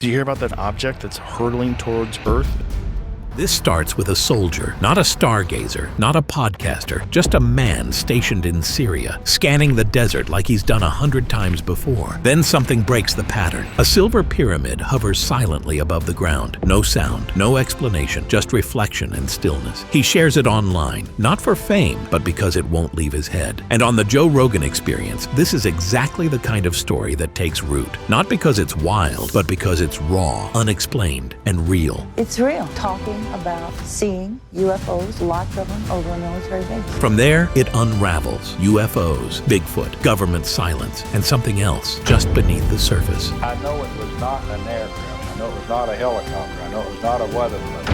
Do you hear about that object that's hurtling towards Earth? This starts with a soldier, not a stargazer, not a podcaster, just a man stationed in Syria, scanning the desert like he's done 100 times before. Then something breaks the pattern. A silver pyramid hovers silently above the ground. No sound, no explanation, just reflection and stillness. He shares it online, not for fame, but because it won't leave his head. And on the Joe Rogan Experience, this is exactly the kind of story that takes root. Not because it's wild, but because it's raw, unexplained, and real. It's real. Talking about seeing UFOs, lots of them, over a military base. From there, it unravels. UFOs, Bigfoot, government silence, and something else just beneath the surface. I know it was not an aircraft. I know it was not a helicopter. I know it was not a weather balloon.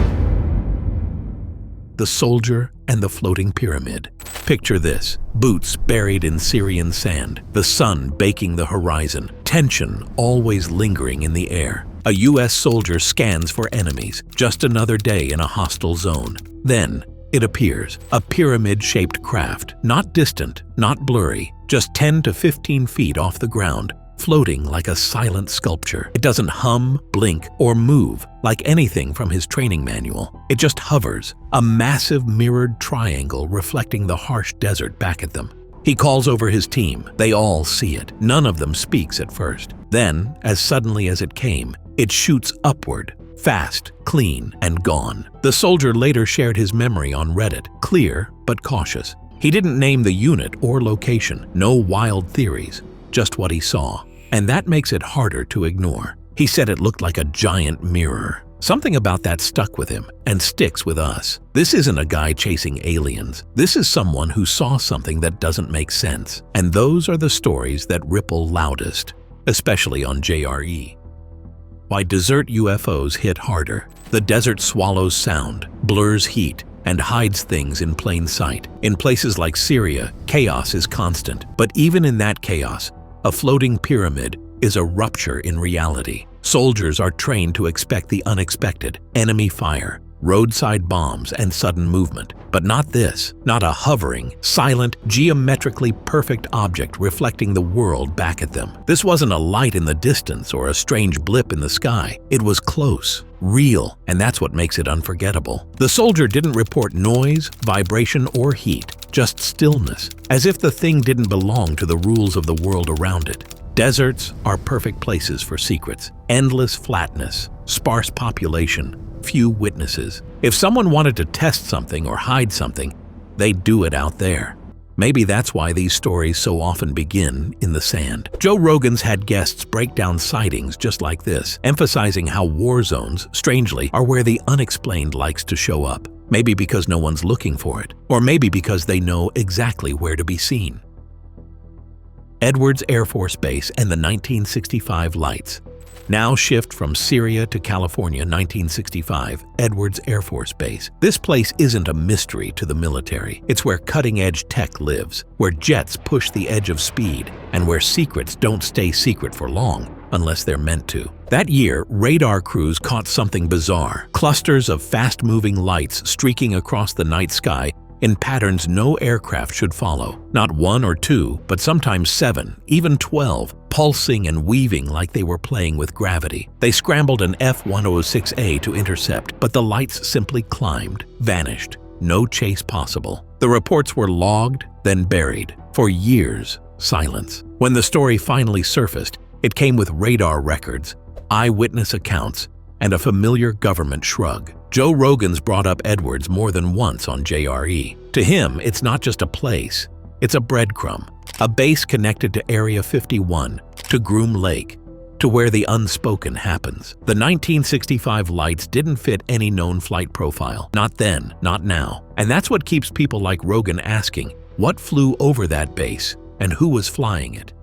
The soldier and the floating pyramid. Picture this: boots buried in Syrian sand, the sun baking the horizon, tension always lingering in the air. A U.S. soldier scans for enemies, just another day in a hostile zone. Then, it appears, a pyramid-shaped craft, not distant, not blurry, just 10 to 15 feet off the ground, floating like a silent sculpture. It doesn't hum, blink, or move like anything from his training manual. It just hovers, a massive mirrored triangle reflecting the harsh desert back at them. He calls over his team. They all see it. None of them speaks at first. Then, as suddenly as it came, it shoots upward, fast, clean, and gone. The soldier later shared his memory on Reddit, clear but cautious. He didn't name the unit or location, no wild theories, just what he saw. And that makes it harder to ignore. He said it looked like a giant mirror. Something about that stuck with him and sticks with us. This isn't a guy chasing aliens. This is someone who saw something that doesn't make sense. And those are the stories that ripple loudest, especially on JRE. Why desert UFOs hit harder. The desert swallows sound, blurs heat, and hides things in plain sight. In places like Syria, chaos is constant. But even in that chaos, a floating pyramid is a rupture in reality. Soldiers are trained to expect the unexpected: enemy fire, roadside bombs, and sudden movement. But not this. Not a hovering, silent, geometrically perfect object reflecting the world back at them. This wasn't a light in the distance or a strange blip in the sky. It was close, real, and that's what makes it unforgettable. The soldier didn't report noise, vibration, or heat, just stillness, as if the thing didn't belong to the rules of the world around it. Deserts are perfect places for secrets. Endless flatness, sparse population, few witnesses. If someone wanted to test something or hide something, they'd do it out there. Maybe that's why these stories so often begin in the sand. Joe Rogan's had guests break down sightings just like this, emphasizing how war zones, strangely, are where the unexplained likes to show up. Maybe because no one's looking for it, or maybe because they know exactly where to be seen. Edwards Air Force Base and the 1965 lights. Now shift from Syria to California, 1965, Edwards Air Force Base. This place isn't a mystery to the military. It's where cutting-edge tech lives, where jets push the edge of speed, and where secrets don't stay secret for long, unless they're meant to. That year, radar crews caught something bizarre. Clusters of fast-moving lights streaking across the night sky in patterns no aircraft should follow. Not one or two, but sometimes 7, even 12, pulsing and weaving like they were playing with gravity. They scrambled an F-106A to intercept, but the lights simply climbed, vanished. No chase possible. The reports were logged, then buried. For years, silence. When the story finally surfaced, it came with radar records, eyewitness accounts, and a familiar government shrug. Joe Rogan's brought up Edwards more than once on JRE. To him, it's not just a place, it's a breadcrumb, a base connected to Area 51, to Groom Lake, to where the unspoken happens. The 1965 lights didn't fit any known flight profile. Not then, not now. And that's what keeps people like Rogan asking, what flew over that base, and who was flying it?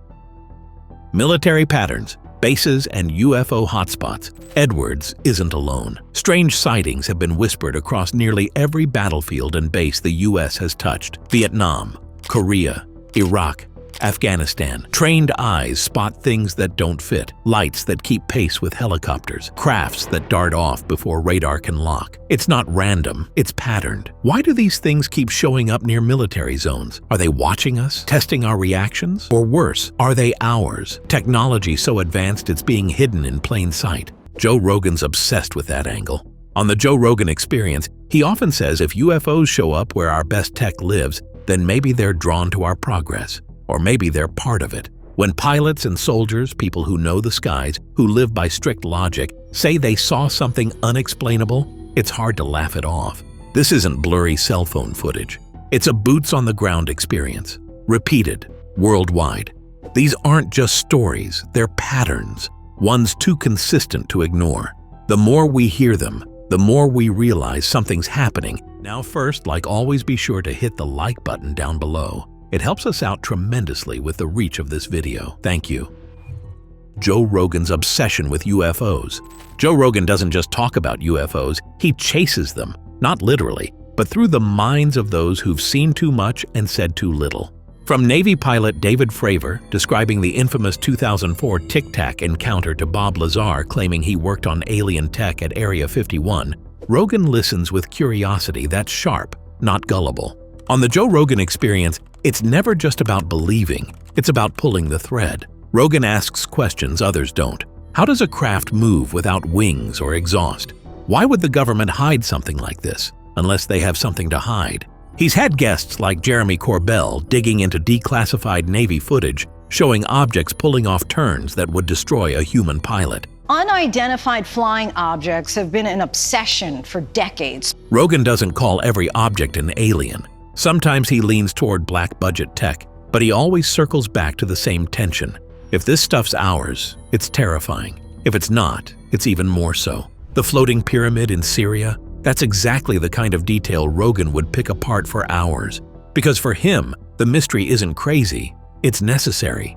Military patterns, bases, and UFO hotspots. Edwards isn't alone. Strange sightings have been whispered across nearly every battlefield and base the U.S. has touched. Vietnam, Korea, Iraq, Afghanistan. Trained eyes spot things that don't fit, lights that keep pace with helicopters, crafts that dart off before radar can lock. It's not random, it's patterned. Why do these things keep showing up near military zones? Are they watching us, testing our reactions? Or worse, are they ours? Technology so advanced it's being hidden in plain sight. Joe Rogan's obsessed with that angle. On the Joe Rogan Experience, he often says if UFOs show up where our best tech lives, then maybe they're drawn to our progress, or maybe they're part of it. When pilots and soldiers, people who know the skies, who live by strict logic, say they saw something unexplainable, it's hard to laugh it off. This isn't blurry cell phone footage. It's a boots-on-the-ground experience, repeated, worldwide. These aren't just stories, they're patterns, ones too consistent to ignore. The more we hear them, the more we realize something's happening. Now first, like always, be sure to hit the like button down below. It helps us out tremendously with the reach of this video. Thank you. Joe Rogan's obsession with UFOs. Joe Rogan doesn't just talk about UFOs, he chases them, not literally, but through the minds of those who've seen too much and said too little. From Navy pilot David Fravor describing the infamous 2004 Tic Tac encounter to Bob Lazar claiming he worked on alien tech at Area 51, Rogan listens with curiosity that's sharp, not gullible. On the Joe Rogan Experience, it's never just about believing, it's about pulling the thread. Rogan asks questions others don't. How does a craft move without wings or exhaust? Why would the government hide something like this, unless they have something to hide? He's had guests like Jeremy Corbell digging into declassified Navy footage, showing objects pulling off turns that would destroy a human pilot. Unidentified flying objects have been an obsession for decades. Rogan doesn't call every object an alien. Sometimes he leans toward black-budget tech, but he always circles back to the same tension. If this stuff's ours, it's terrifying. If it's not, it's even more so. The floating pyramid in Syria? That's exactly the kind of detail Rogan would pick apart for hours. Because for him, the mystery isn't crazy, it's necessary.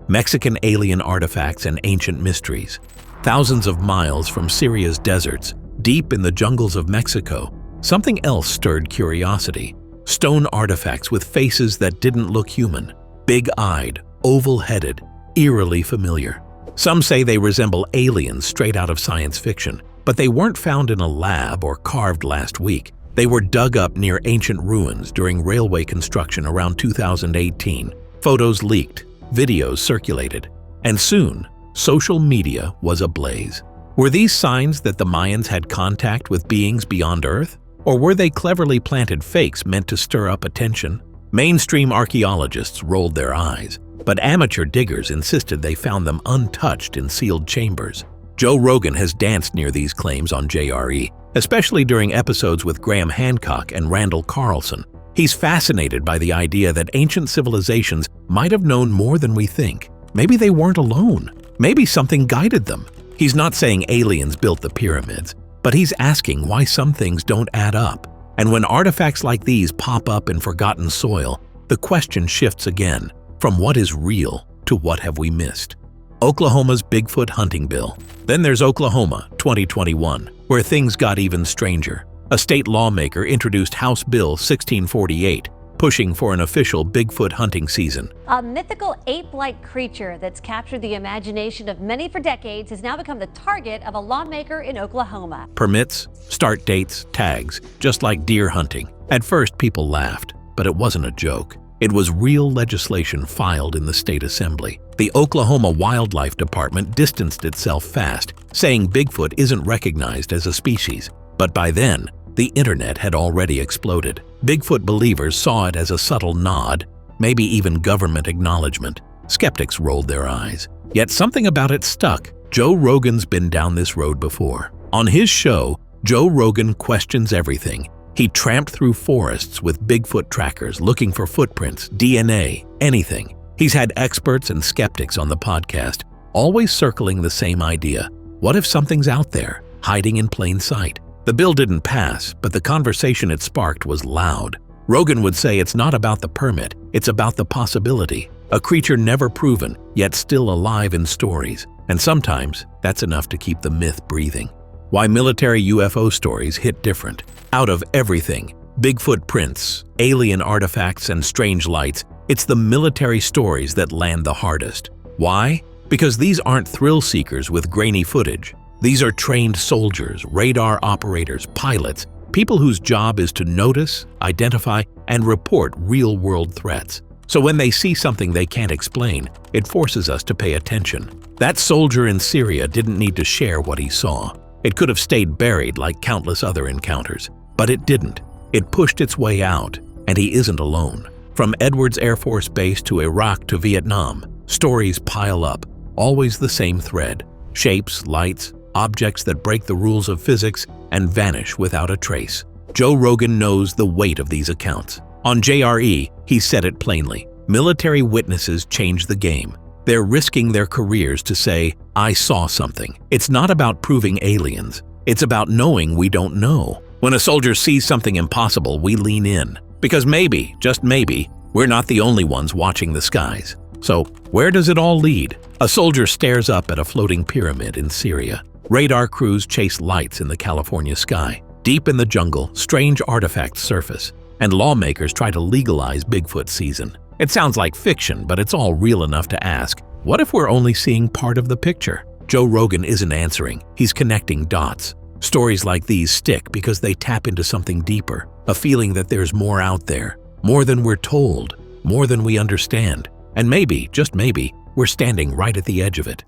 Mexican alien artifacts and ancient mysteries. Thousands of miles from Syria's deserts, deep in the jungles of Mexico, something else stirred curiosity. Stone artifacts with faces that didn't look human. Big-eyed, oval-headed, eerily familiar. Some say they resemble aliens straight out of science fiction. But they weren't found in a lab or carved last week. They were dug up near ancient ruins during railway construction around 2018. Photos leaked, videos circulated, and soon, social media was ablaze. Were these signs that the Mayans had contact with beings beyond Earth? Or were they cleverly planted fakes meant to stir up attention? Mainstream archaeologists rolled their eyes, but amateur diggers insisted they found them untouched in sealed chambers. Joe Rogan has danced near these claims on JRE, especially during episodes with Graham Hancock and Randall Carlson. He's fascinated by the idea that ancient civilizations might have known more than we think. Maybe they weren't alone. Maybe something guided them. He's not saying aliens built the pyramids, but he's asking why some things don't add up. And when artifacts like these pop up in forgotten soil, the question shifts again, from what is real to what have we missed? Oklahoma's Bigfoot hunting bill. Then there's Oklahoma, 2021, where things got even stranger. A state lawmaker introduced House Bill 1648, pushing for an official Bigfoot hunting season. A mythical ape-like creature that's captured the imagination of many for decades has now become the target of a lawmaker in Oklahoma. Permits, start dates, tags, just like deer hunting. At first, people laughed, but it wasn't a joke. It was real legislation filed in the state assembly. The Oklahoma Wildlife Department distanced itself fast, saying Bigfoot isn't recognized as a species. But by then, the internet had already exploded. Bigfoot believers saw it as a subtle nod, maybe even government acknowledgement. Skeptics rolled their eyes. Yet something about it stuck. Joe Rogan's been down this road before. On his show, Joe Rogan questions everything. He tramped through forests with Bigfoot trackers looking for footprints, DNA, anything. He's had experts and skeptics on the podcast, always circling the same idea. What if something's out there, hiding in plain sight? The bill didn't pass, but the conversation it sparked was loud. Rogan would say it's not about the permit, it's about the possibility. A creature never proven, yet still alive in stories. And sometimes, that's enough to keep the myth breathing. Why military UFO stories hit different. Out of everything, Bigfoot prints, alien artifacts, and strange lights, it's the military stories that land the hardest. Why? Because these aren't thrill seekers with grainy footage. These are trained soldiers, radar operators, pilots, people whose job is to notice, identify, and report real-world threats. So when they see something they can't explain, it forces us to pay attention. That soldier in Syria didn't need to share what he saw. It could have stayed buried like countless other encounters, but it didn't. It pushed its way out, and he isn't alone. From Edwards Air Force Base to Iraq to Vietnam, stories pile up, always the same thread: shapes, lights, objects that break the rules of physics and vanish without a trace. Joe Rogan knows the weight of these accounts. On JRE, he said it plainly: military witnesses change the game. They're risking their careers to say, "I saw something." It's not about proving aliens. It's about knowing we don't know. When a soldier sees something impossible, we lean in. Because maybe, just maybe, we're not the only ones watching the skies. So, where does it all lead? A soldier stares up at a floating pyramid in Syria. Radar crews chase lights in the California sky. Deep in the jungle, strange artifacts surface, and lawmakers try to legalize Bigfoot season. It sounds like fiction, but it's all real enough to ask, what if we're only seeing part of the picture? Joe Rogan isn't answering, he's connecting dots. Stories like these stick because they tap into something deeper, a feeling that there's more out there, more than we're told, more than we understand. And maybe, just maybe, we're standing right at the edge of it.